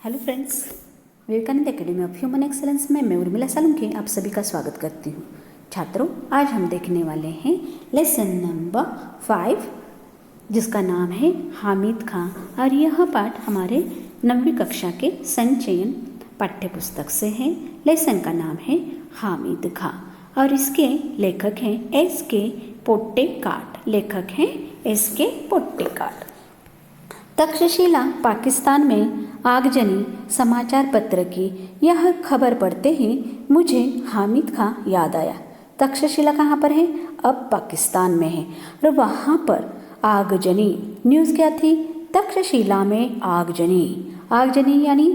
Hello friends, Vivekananda academy of human excellence में मैं उर्मिला सालुंखे आप सभी का स्वागत करती हूँ। छात्रों, आज हम देखने वाले हैं लेसन नंबर 5 जिसका नाम है हामिद खां और यह पाठ हमारे 9वीं कक्षा के संचयन पाठ्य पुस्तक से है। लेसन का नाम है हामिद खां और इसके लेखक हैं एस.के. पोट्टेकाट। लेखक हैं एस.के. पोट्टेकाट। तक्षशिला पाकिस्तान में आगजनी समाचार पत्र की यह खबर पढ़ते ही मुझे हामिद खां याद आया। तक्षशिला कहाँ पर है? अब पाकिस्तान में है और वहाँ पर आगजनी न्यूज़ क्या थी? तक्षशिला में आगजनी यानी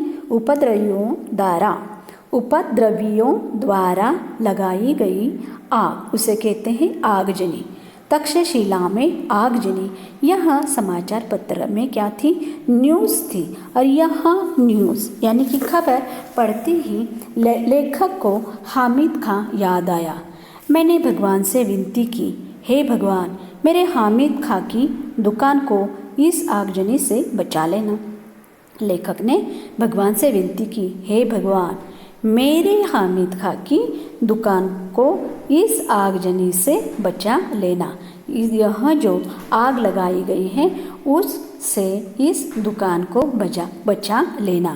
उपद्रवियों द्वारा लगाई गई आग, उसे कहते हैं आगजनी। तक्षशिला में आगजनी, यह समाचार पत्र में क्या थी? न्यूज़ थी। और यह न्यूज़ यानी कि खबर पढ़ते ही लेखक को हामिद खां याद आया। मैंने भगवान से विनती की, हे भगवान, मेरे हामिद खां की दुकान को इस आगजनी से बचा लेना। लेखक ने भगवान से विनती की, हे भगवान, मेरे हामिद खां की दुकान को इस आगजनी से बचा लेना। यह जो आग लगाई गई है उससे इस दुकान को बचा लेना।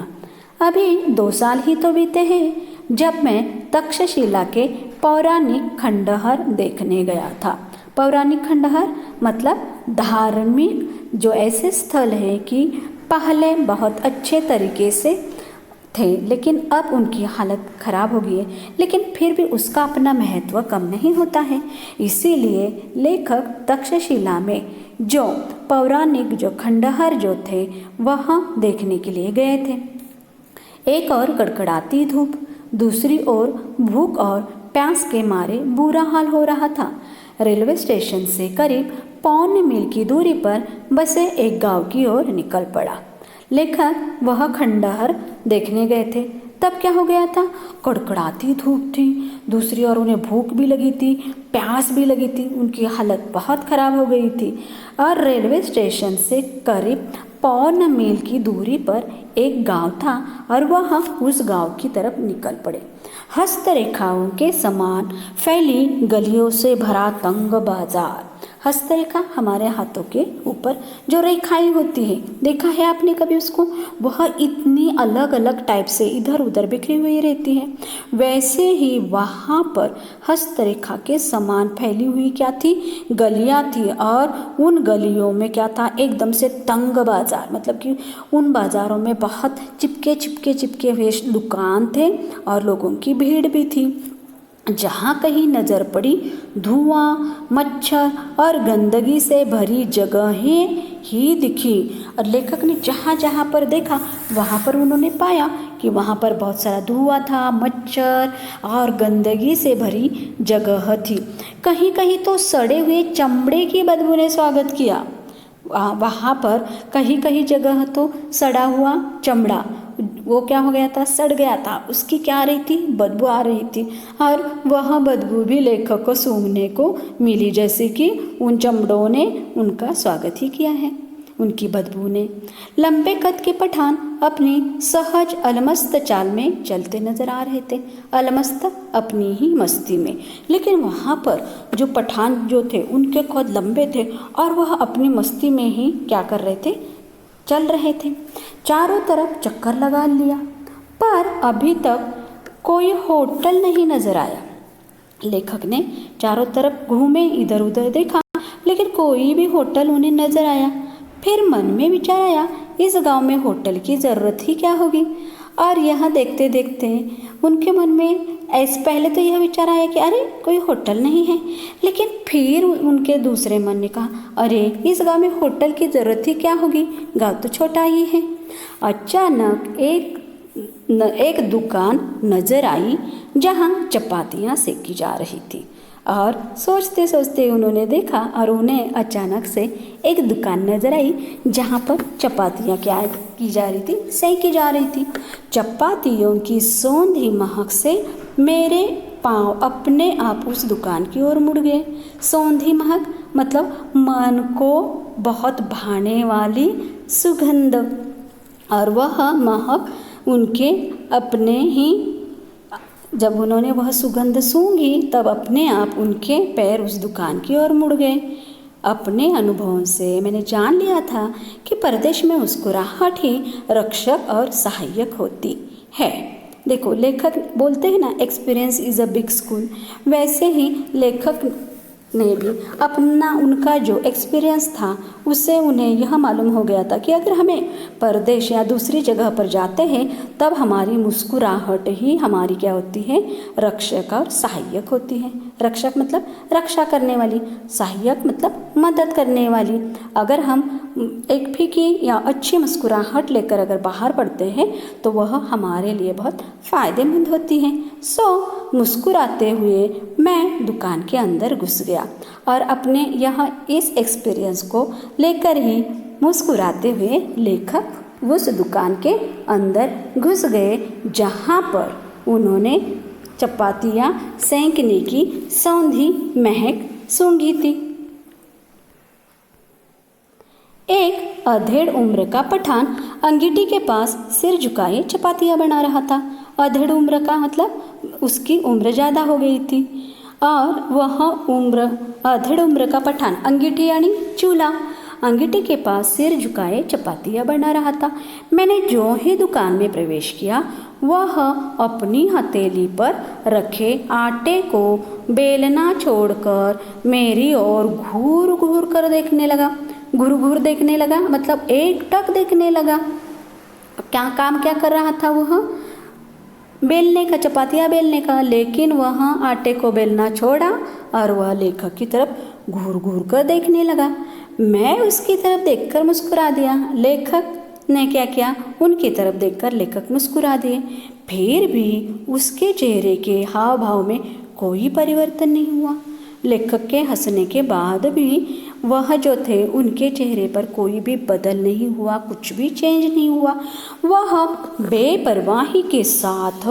अभी 2 साल ही तो बीते हैं जब मैं तक्षशिला के पौराणिक खंडहर देखने गया था। पौराणिक खंडहर मतलब धार्मिक जो ऐसे स्थल हैं कि पहले बहुत अच्छे तरीके से थे लेकिन अब उनकी हालत खराब हो गई है, लेकिन फिर भी उसका अपना महत्व कम नहीं होता है। इसीलिए लेखक तक्षशिला में जो पौराणिक जो खंडहर जो थे वहाँ देखने के लिए गए थे। एक और कड़कड़ाती धूप, दूसरी ओर भूख और प्यास के मारे बुरा हाल हो रहा था। रेलवे स्टेशन से करीब 1.25 मील की दूरी पर बसे एक गांव की ओर निकल पड़ा। लेखक वह खंडहर देखने गए थे। तब क्या हो गया था? कड़कड़ाती धूप थी, दूसरी ओर उन्हें भूख भी लगी थी, प्यास भी लगी थी, उनकी हालत बहुत खराब हो गई थी। और रेलवे स्टेशन से करीब 1.25 मील की दूरी पर एक गांव था और वह उस गांव की तरफ निकल पड़े। हस्तरेखाओं के समान फैली गलियों से भरा तंग बाजार। हस्तरेखा हमारे हाथों के ऊपर जो रेखाएं होती है, देखा है आपने कभी उसको? वह इतनी अलग अलग टाइप से इधर उधर बिखरी हुई रहती है। वैसे ही वहाँ पर हस्तरेखा के समान फैली हुई क्या थी? गलियाँ थी। और उन गलियों में क्या था? एकदम से तंग बाजार, मतलब कि उन बाज़ारों में बहुत चिपके हुए दुकान थे और लोगों की भीड़ भी थी। जहाँ कहीं नज़र पड़ी धुआं, मच्छर और गंदगी से भरी जगहें ही दिखी। और लेखक ने जहाँ जहाँ पर देखा वहाँ पर उन्होंने पाया कि वहाँ पर बहुत सारा धुआं था, मच्छर और गंदगी से भरी जगह थी। कहीं कहीं तो सड़े हुए चमड़े की बदबू ने स्वागत किया। वहाँ पर कहीं कहीं जगह तो सड़ा हुआ चमड़ा, वो क्या हो गया था? सड़ गया था। उसकी क्या आ रही थी? बदबू आ रही थी। और वह बदबू भी लेखक को सूंघने को मिली, जैसे कि उन चमड़ों ने उनका स्वागत ही किया है, उनकी बदबू ने। लंबे कद के पठान अपनी सहज अलमस्त चाल में चलते नजर आ रहे थे, अलमस्त अपनी ही मस्ती में। लेकिन वहाँ पर जो पठान जो थे उनके कद लंबे थे और वह अपनी मस्ती में ही क्या कर रहे थे? चल रहे थे। चारों तरफ चक्कर लगा लिया पर अभी तक कोई होटल नहीं नजर आया। लेखक ने चारों तरफ घूमे, इधर उधर देखा, लेकिन कोई भी होटल उन्हें नजर आया। फिर मन में विचार आया, इस गांव में होटल की ज़रूरत ही क्या होगी? और यह देखते देखते उनके मन में ऐसे पहले तो यह विचार आया कि अरे कोई होटल नहीं है, लेकिन फिर उनके दूसरे मन ने कहा, अरे इस गांव में होटल की ज़रूरत ही क्या होगी, गांव तो छोटा ही है। अचानक एक दुकान नज़र आई जहां चपातियां सेकी जा रही थी। और सोचते सोचते उन्होंने देखा और उन्हें अचानक से एक दुकान नज़र आई जहाँ पर चपातियाँ क्या की जा रही थी? सेकी जा रही थी। चपातियों की सौंधी महक से मेरे पाँव अपने आप उस दुकान की ओर मुड़ गए। सौंधी महक मतलब मन को बहुत भाने वाली सुगंध। और वह महक उनके अपने ही, जब उन्होंने वह सुगंध सूंघी तब अपने आप उनके पैर उस दुकान की ओर मुड़ गए। अपने अनुभवों से मैंने जान लिया था कि परदेश में मुस्कुराहट ही रक्षक और सहायक होती है। देखो, लेखक बोलते हैं ना, experience is a big school. वैसे ही लेखक ने भी अपना उनका जो एक्सपीरियंस था उससे उन्हें यह मालूम हो गया था कि अगर हमें परदेश या दूसरी जगह पर जाते हैं तब हमारी मुस्कुराहट ही हमारी क्या होती है, रक्षक और सहायक होती है। रक्षक मतलब रक्षा करने वाली, सहायक मतलब मदद करने वाली। अगर हम एक फीकी या अच्छी मुस्कुराहट लेकर अगर बाहर पड़ते हैं तो वह हमारे लिए बहुत फ़ायदेमंद होती है। मुस्कुराते हुए मैं दुकान के अंदर घुस गया और अपने यहाँ इस एक्सपीरियंस को लेकर ही मुस्कुराते हुए लेखक उस दुकान के अंदर घुस गए जहाँ पर उन्होंने चपातियाँ सेंकने की सौंधी महक सूंघी थी। एक अधेड़ उम्र का पठान अंगीठी के पास सिर झुकाए चपातियाँ बना रहा था। अधेड़ उम्र का मतलब उसकी उम्र ज़्यादा हो गई थी और वह अधेड़ उम्र का पठान, अंगीठी यानी चूल्हा, अंगीठी के पास सिर झुकाए चपातियाँ बना रहा था। मैंने जो ही दुकान में प्रवेश किया वह अपनी हथेली पर रखे आटे को बेलना छोड़कर मेरी ओर घूर घूर कर देखने लगा। घूर घूर देखने लगा मतलब एकटक देखने लगा। क्या काम क्या कर रहा था वह? बेलने का, चपातियाँ बेलने का। लेकिन वह आटे को बेलना छोड़ा और वह लेखक की तरफ घूर घूर कर देखने लगा। मैं उसकी तरफ देखकर मुस्कुरा दिया। लेखक ने क्या किया, उनकी तरफ देखकर लेखक मुस्कुरा दिए। फिर भी उसके चेहरे के हाव भाव में कोई परिवर्तन नहीं हुआ। लेखक के हंसने के बाद भी वह जो थे उनके चेहरे पर कोई भी बदल नहीं हुआ, कुछ भी चेंज नहीं हुआ। वह बेपरवाही के साथ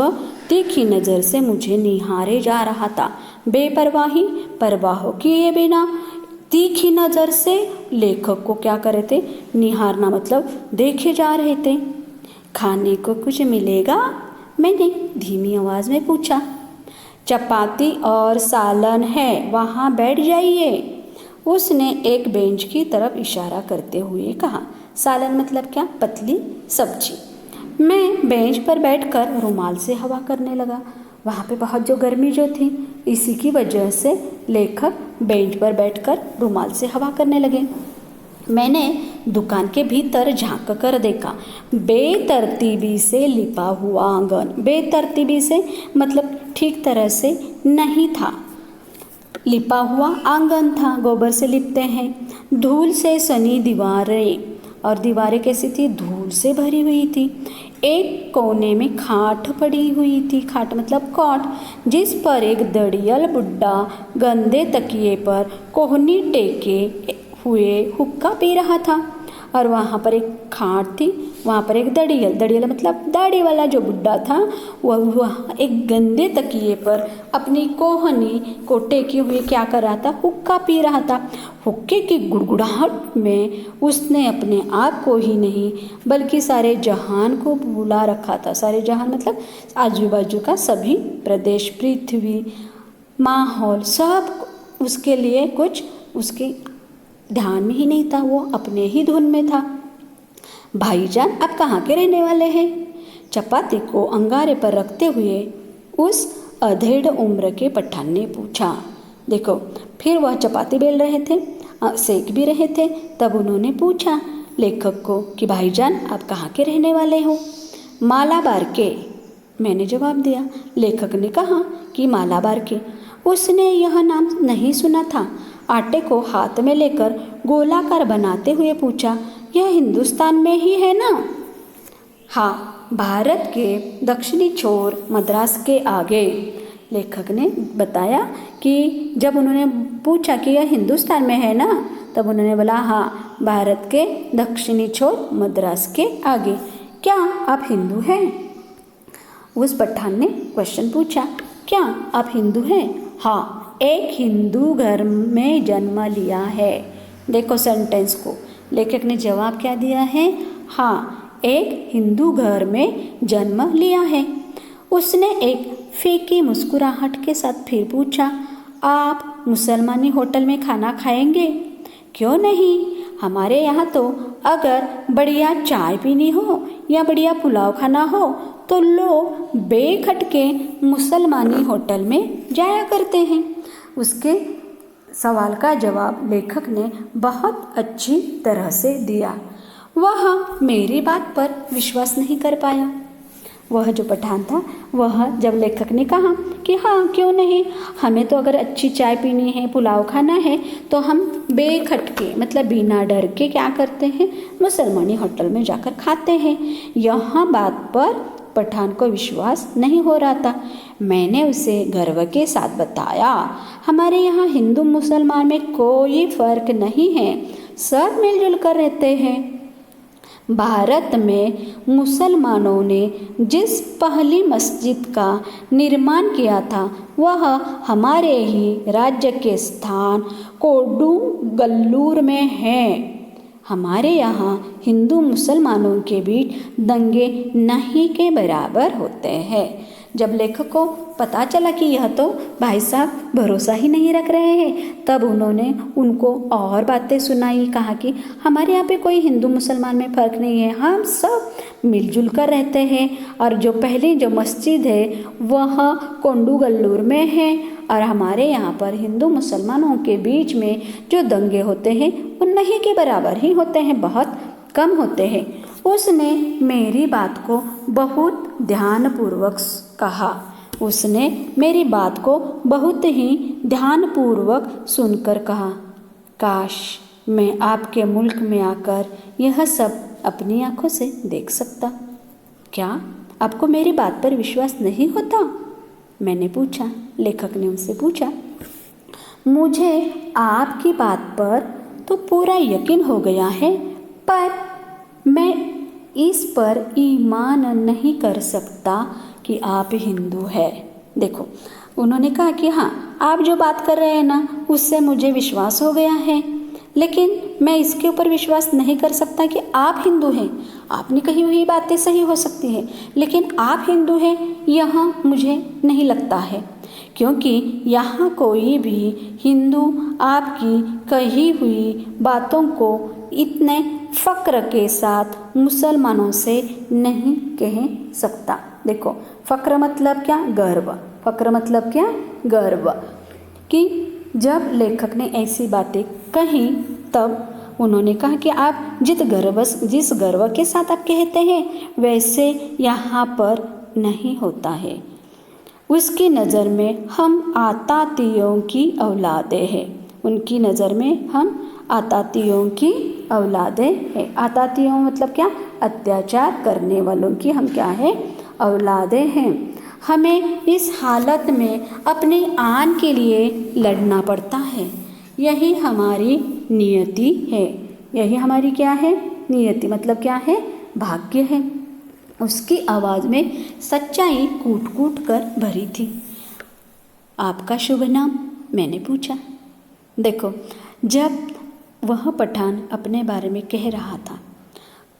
तीखी नज़र से मुझे निहारे जा रहा था। बेपरवाही, परवाह किए बिना तीखी नज़र से लेखक को क्या कर रहे थे, निहारना मतलब देखे जा रहे थे। खाने को कुछ मिलेगा? मैंने धीमी आवाज़ में पूछा। चपाती और सालन है, वहाँ बैठ जाइए, उसने एक बेंच की तरफ इशारा करते हुए कहा। सालन मतलब क्या? पतली सब्जी। मैं बेंच पर बैठकर रुमाल से हवा करने लगा। वहाँ पे बहुत जो गर्मी जो थी, इसी की वजह से लेखक बेंच पर बैठकर रुमाल से हवा करने लगे। मैंने दुकान के भीतर झांक कर देखा। बेतरतीबी से लिपा हुआ आंगन, बेतरतीबी से मतलब ठीक तरह से नहीं था, लिपा हुआ आंगन था, गोबर से लिपते हैं। धूल से सनी दीवारें, और दीवारें कैसी थी? धूल से भरी हुई थी। एक कोने में खाट पड़ी हुई थी, खाट मतलब कॉट, जिस पर एक दड़ियल बुड्ढा गंदे तकिए पर कोहनी टेके हुए हुक्का पी रहा था। और वहाँ पर एक खाट थी, वहाँ पर एक दड़ियल मतलब दाढ़ी वाला जो बुड्ढा था वह एक गंदे तकिए पर अपनी कोहनी को टेके हुए क्या कर रहा था? हुक्का पी रहा था। हुक्के की गुड़गुड़ाहट में उसने अपने आप को ही नहीं बल्कि सारे जहान को बुला रखा था। सारे जहान मतलब आजू बाजू का सभी प्रदेश, पृथ्वी, माहौल, सब उसके लिए कुछ उसके ध्यान में ही नहीं था, वो अपने ही धुन में था। भाईजान, आप कहाँ के रहने वाले हैं? चपाती को अंगारे पर रखते हुए उस अधेड़ उम्र के पठान ने पूछा। देखो, फिर वह चपाती बेल रहे थे, सेक भी रहे थे। तब उन्होंने पूछा लेखक को कि भाईजान, आप कहाँ के रहने वाले हो? मालाबार के, मैंने जवाब दिया। लेखक ने कहा कि मालाबार के। उसने यह नाम नहीं सुना था। आटे को हाथ में लेकर गोलाकार बनाते हुए पूछा, यह हिंदुस्तान में ही है ना? हाँ, भारत के दक्षिणी छोर, मद्रास के आगे। लेखक ने बताया कि जब उन्होंने पूछा कि यह हिंदुस्तान में है ना, तब उन्होंने बोला हाँ, भारत के दक्षिणी छोर, मद्रास के आगे। क्या आप हिंदू हैं? उस पठान ने क्वेश्चन पूछा, क्या आप हिंदू हैं? हाँ, एक हिंदू घर में जन्म लिया है। देखो सेंटेंस को, लेखक ने जवाब क्या दिया है? हाँ, एक हिंदू घर में जन्म लिया है। उसने एक फीकी मुस्कुराहट के साथ फिर पूछा, आप मुसलमानी होटल में खाना खाएंगे? क्यों नहीं, हमारे यहाँ तो अगर बढ़िया चाय पीनी हो या बढ़िया पुलाव खाना हो तो लोग बेखटके मुसलमानी होटल में जाया करते हैं। उसके सवाल का जवाब लेखक ने बहुत अच्छी तरह से दिया। वह मेरी बात पर विश्वास नहीं कर पाया। वह जो पठान था, वह जब लेखक ने कहा कि हाँ क्यों नहीं, हमें तो अगर अच्छी चाय पीनी है, पुलाव खाना है तो हम बेखटके मतलब बिना डर के क्या करते हैं, मुसलमानी होटल में जाकर खाते हैं। यह बात पर पठान को विश्वास नहीं हो रहा था। मैंने उसे गर्व के साथ बताया, हमारे यहाँ हिंदू मुसलमान में कोई फर्क नहीं है, सब मिलजुल कर रहते हैं। भारत में मुसलमानों ने जिस पहली मस्जिद का निर्माण किया था वह हमारे ही राज्य के स्थान कोडुगल्लूर में है। हमारे यहाँ हिंदू मुसलमानों के बीच दंगे नहीं के बराबर होते हैं। जब लेखक को पता चला कि यह तो भाई साहब भरोसा ही नहीं रख रहे हैं, तब उन्होंने उनको और बातें सुनाई। कहा कि हमारे यहाँ पे कोई हिंदू मुसलमान में फ़र्क नहीं है, हम सब मिलजुल कर रहते हैं। और जो पहली जो मस्जिद है वह कोडुगल्लूर में है, और हमारे यहाँ पर हिंदू मुसलमानों के बीच में जो दंगे होते हैं वो नहीं के बराबर ही होते हैं, बहुत कम होते हैं। उसने मेरी बात को बहुत ध्यानपूर्वक कहा। उसने मेरी बात को बहुत ही ध्यानपूर्वक सुनकर कहा, काश मैं आपके मुल्क में आकर यह सब अपनी आंखों से देख सकता। क्या आपको मेरी बात पर विश्वास नहीं होता? मैंने पूछा। लेखक ने उनसे पूछा, मुझे आपकी बात पर तो पूरा यकीन हो गया है, पर मैं इस पर ईमान नहीं कर सकता कि आप हिंदू हैं। देखो, उन्होंने कहा कि हाँ आप जो बात कर रहे हैं ना उससे मुझे विश्वास हो गया है, लेकिन मैं इसके ऊपर विश्वास नहीं कर सकता कि आप हिंदू हैं। आपने कही हुई बातें सही हो सकती हैं, लेकिन आप हिंदू हैं यह मुझे नहीं लगता है, क्योंकि यहाँ कोई भी हिंदू आपकी कही हुई बातों को इतने फ़क्र के साथ मुसलमानों से नहीं कह सकता। देखो, फ़क्र मतलब क्या? गर्व। फ़क्र मतलब क्या? गर्व। कि जब लेखक ने ऐसी बातें कही तब उन्होंने कहा कि आप जिस गर्व के साथ आप कहते हैं वैसे यहाँ पर नहीं होता है। उसकी नज़र में हम आतातियों की औलादे हैं। उनकी नज़र में हम आतातियों की औलादे हैं। आतातियों मतलब क्या? अत्याचार करने वालों की हम क्या है? औलादे हैं। हमें इस हालत में अपनी आन के लिए लड़ना पड़ता है। यही हमारी नियति है। यही हमारी क्या है? नियति मतलब क्या है? भाग्य है। उसकी आवाज़ में सच्चाई कूट कूट कर भरी थी। आपका शुभ नाम? मैंने पूछा। देखो, जब वह पठान अपने बारे में कह रहा था,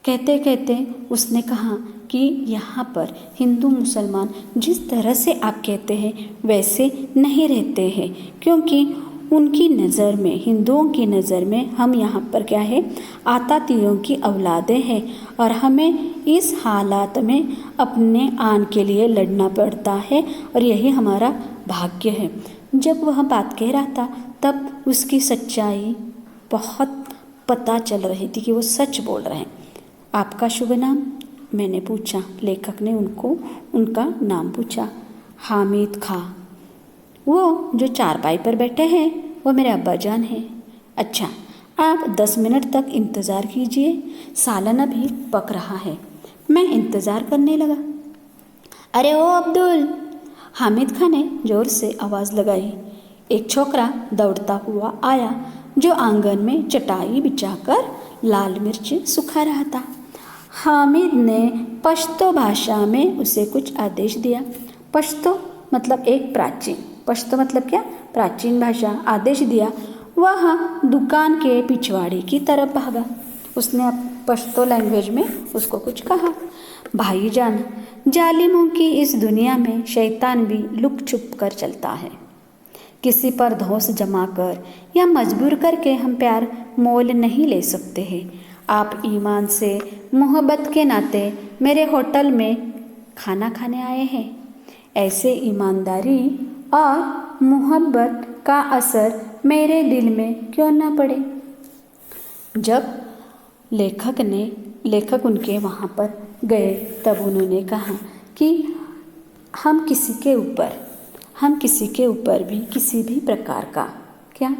कहते कहते उसने कहा कि यहाँ पर हिंदू मुसलमान जिस तरह से आप कहते हैं वैसे नहीं रहते हैं, क्योंकि उनकी नज़र में, हिंदुओं की नज़र में हम यहाँ पर क्या है? आतातियों की औलादें हैं, और हमें इस हालात में अपने आन के लिए लड़ना पड़ता है, और यही हमारा भाग्य है। जब वह बात कह रहा था तब उसकी सच्चाई बहुत पता चल रही थी कि वो सच बोल रहे हैं। आपका शुभ नाम? मैंने पूछा। लेखक ने उनका नाम पूछा। हामिद खां। वो जो चारपाई पर बैठे हैं वो मेरे अब्बा जान हैं। अच्छा, आप 10 मिनट तक इंतज़ार कीजिए, सालन अभी पक रहा है। मैं इंतज़ार करने लगा। अरे ओ अब्दुल! हामिद खां ने ज़ोर से आवाज़ लगाई। एक छोकरा दौड़ता हुआ आया जो आंगन में चटाई बिछाकर लाल मिर्च सुखा रहा था। हामिद ने पश्तो भाषा में उसे कुछ आदेश दिया। पश्तो मतलब एक प्राचीन, पश्तो मतलब क्या? प्राचीन भाषा। आदेश दिया। वह दुकान के पिछवाड़े की तरफ भागा। उसने पश्तो लैंग्वेज में उसको कुछ कहा। भाईजान, जालिमों की इस दुनिया में शैतान भी लुक छुप कर चलता है। किसी पर धौंस जमा कर या मजबूर करके हम प्यार मोल नहीं ले सकते हैं। आप ईमान से मोहब्बत के नाते मेरे होटल में खाना खाने आए हैं। ऐसे ईमानदारी और मोहब्बत का असर मेरे दिल में क्यों न पड़े। जब लेखक उनके वहाँ पर गए तब उन्होंने कहा कि हम किसी के ऊपर भी किसी भी प्रकार का क्या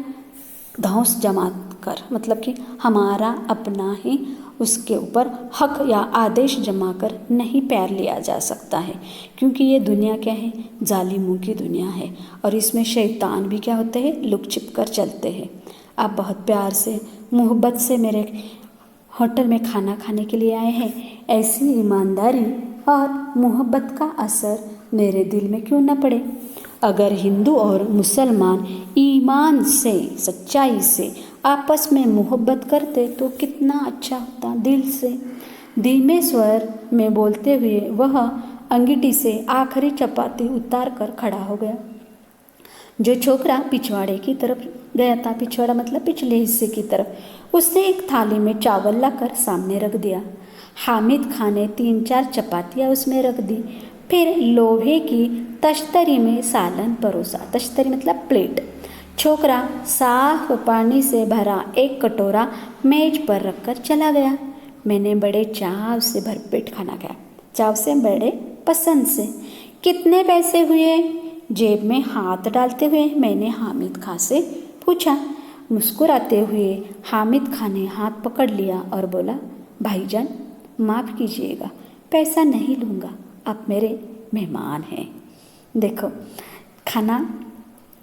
धौंस जमा कर, मतलब कि हमारा अपना ही उसके ऊपर हक या आदेश जमा कर नहीं प्यार लिया जा सकता है, क्योंकि ये दुनिया क्या है, जालिमों की दुनिया है और इसमें शैतान भी क्या होते हैं, लुक छिप कर चलते हैं। आप बहुत प्यार से मोहब्बत से मेरे होटल में खाना खाने के लिए आए हैं। ऐसी ईमानदारी और मोहब्बत का असर मेरे दिल में क्यों न पड़े। अगर हिंदू और मुसलमान ईमान से, सच्चाई से आपस में मोहब्बत करते तो कितना अच्छा होता। दिल से धीमे स्वर में बोलते हुए वह अंगीठी से आखिरी चपाती उतार कर खड़ा हो गया। जो छोकरा पिछवाड़े की तरफ गया था, पिछवाड़ा मतलब पिछले हिस्से की तरफ, उसने एक थाली में चावल लाकर सामने रख दिया। हामिद खान ने 3-4 चपातियाँ उसमें रख दी, फिर लोहे की तश्तरी में सालन परोसा। तश्तरी मतलब प्लेट। छोकरा साफ पानी से भरा एक कटोरा मेज पर रखकर चला गया। मैंने बड़े चाव से भरपेट खाना खाया, चाव से बड़े पसंद से। कितने पैसे हुए? जेब में हाथ डालते हुए मैंने हामिद खां से पूछा। मुस्कुराते हुए हामिद खां ने हाथ पकड़ लिया और बोला, भाईजान माफ़ कीजिएगा, पैसा नहीं लूँगा, आप मेरे मेहमान हैं। देखो, खाना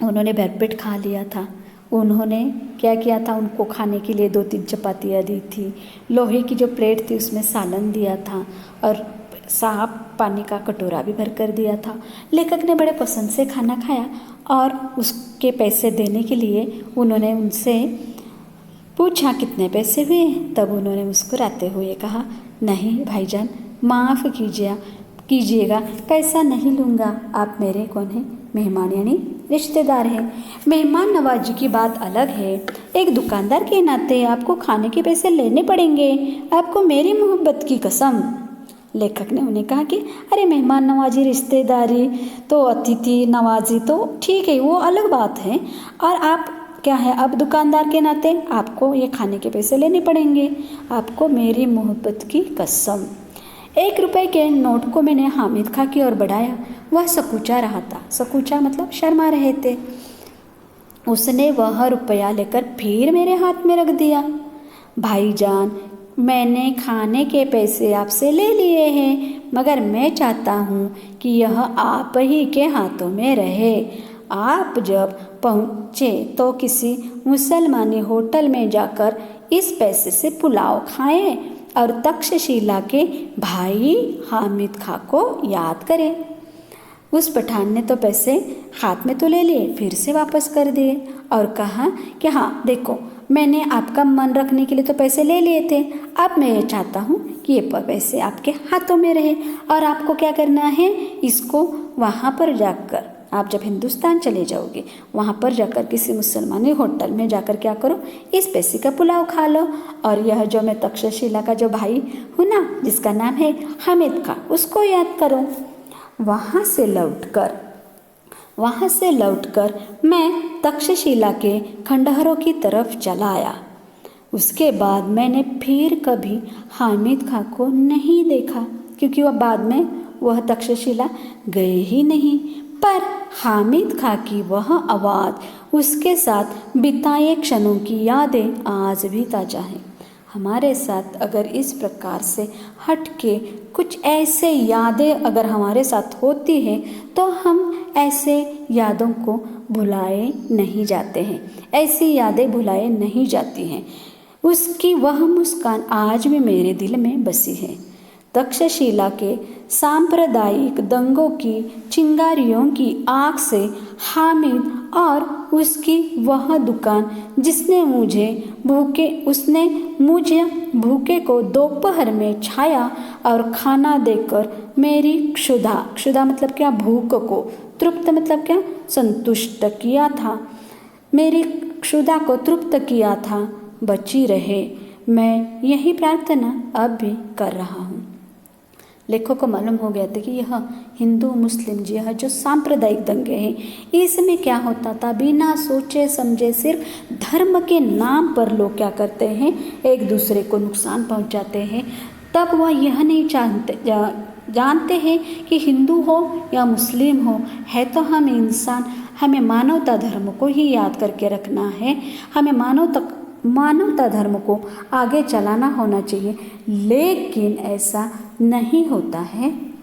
उन्होंने भरपेट खा लिया था। उन्होंने क्या किया था, उनको खाने के लिए 2-3 चपातियाँ दी थी, लोहे की जो प्लेट थी उसमें सालन दिया था और साफ पानी का कटोरा भी भर कर दिया था। लेखक ने बड़े पसंद से खाना खाया और उसके पैसे देने के लिए उन्होंने उनसे पूछा कितने पैसे हुए। तब उन्होंने मुस्कुराते हुए कहा, नहीं भाईजान माफ़ कीजिएगा, पैसा नहीं लूँगा, आप मेरे कौन हैं, मेहमान यानी रिश्तेदार हैं। मेहमान नवाजी की बात अलग है, एक दुकानदार के नाते आपको खाने के पैसे लेने पड़ेंगे, आपको मेरी मोहब्बत की कसम। लेखक ने उन्हें कहा कि अरे मेहमान नवाजी, रिश्तेदारी तो, अतिथि नवाजी तो ठीक है, वो अलग बात है, और आप क्या है, अब दुकानदार के नाते आपको ये खाने के पैसे लेने पड़ेंगे, आपको मेरी मोहब्बत की कसम। 1 रुपए के नोट को मैंने हामिद खां की ओर बढ़ाया। वह सकूचा रहा था, सकूचा मतलब शर्मा रहे थे। उसने वह रुपया लेकर फिर मेरे हाथ में रख दिया। भाईजान, मैंने खाने के पैसे आपसे ले लिए हैं, मगर मैं चाहता हूँ कि यह आप ही के हाथों में रहे। आप जब पहुँचे तो किसी मुसलमानी होटल में जाकर इस पैसे से पुलाव खाएं और तक्षशिला के भाई हामिद खां को याद करें। उस पठान ने तो पैसे हाथ में तो ले लिए, फिर से वापस कर दिए और कहा कि हाँ देखो, मैंने आपका मन रखने के लिए तो पैसे ले लिए थे, अब मैं ये चाहता हूँ कि ये पैसे आपके हाथों में रहे और आपको क्या करना है, इसको वहाँ पर जाकर, आप जब हिंदुस्तान चले जाओगे वहाँ पर जाकर किसी मुसलमानी होटल में जाकर क्या करो, इस पैसे का पुलाव खा लो। और यह जो मैं तक्षशिला का जो भाई हूँ ना, जिसका नाम है हामिद खां, उसको याद करो। वहाँ से लौटकर मैं तक्षशिला के खंडहरों की तरफ चला आया। उसके बाद मैंने फिर कभी हामिद खां को नहीं देखा, क्योंकि वह बाद में वह तक्षशिला गए ही नहीं। पर हामिद खां की वह आवाज़, उसके साथ बिताए क्षणों की यादें आज भी ताज़ा हैं। हमारे साथ अगर इस प्रकार से हट के कुछ ऐसे यादें अगर हमारे साथ होती हैं तो हम ऐसे यादों को भुलाए नहीं जाते हैं, ऐसी यादें भुलाए नहीं जाती हैं। उसकी वह मुस्कान आज भी मेरे दिल में बसी है। तक्षशिला के सांप्रदायिक दंगों की चिंगारियों की आग से हामिद और उसकी वह दुकान जिसने उसने मुझे भूखे को दोपहर में छाया और खाना देकर मेरी क्षुधा मतलब क्या, भूख को, तृप्त मतलब क्या, संतुष्ट किया था, मेरी क्षुधा को तृप्त किया था, बची रहे। मैं यही प्रार्थना अब भी कर रहा हूँ। लेखक को मालूम हो गया था कि यह हिंदू मुस्लिम यह जो सांप्रदायिक दंगे हैं, इसमें क्या होता था, बिना सोचे समझे सिर्फ धर्म के नाम पर लोग क्या करते हैं, एक दूसरे को नुकसान पहुंचाते हैं। तब वह यह नहीं जानते हैं कि हिंदू हो या मुस्लिम हो, है तो हम इंसान, हमें मानवता धर्म को ही याद करके रखना है, हमें मानवता धर्म को आगे चलाना होना चाहिए। लेकिन ऐसा नहीं होता है।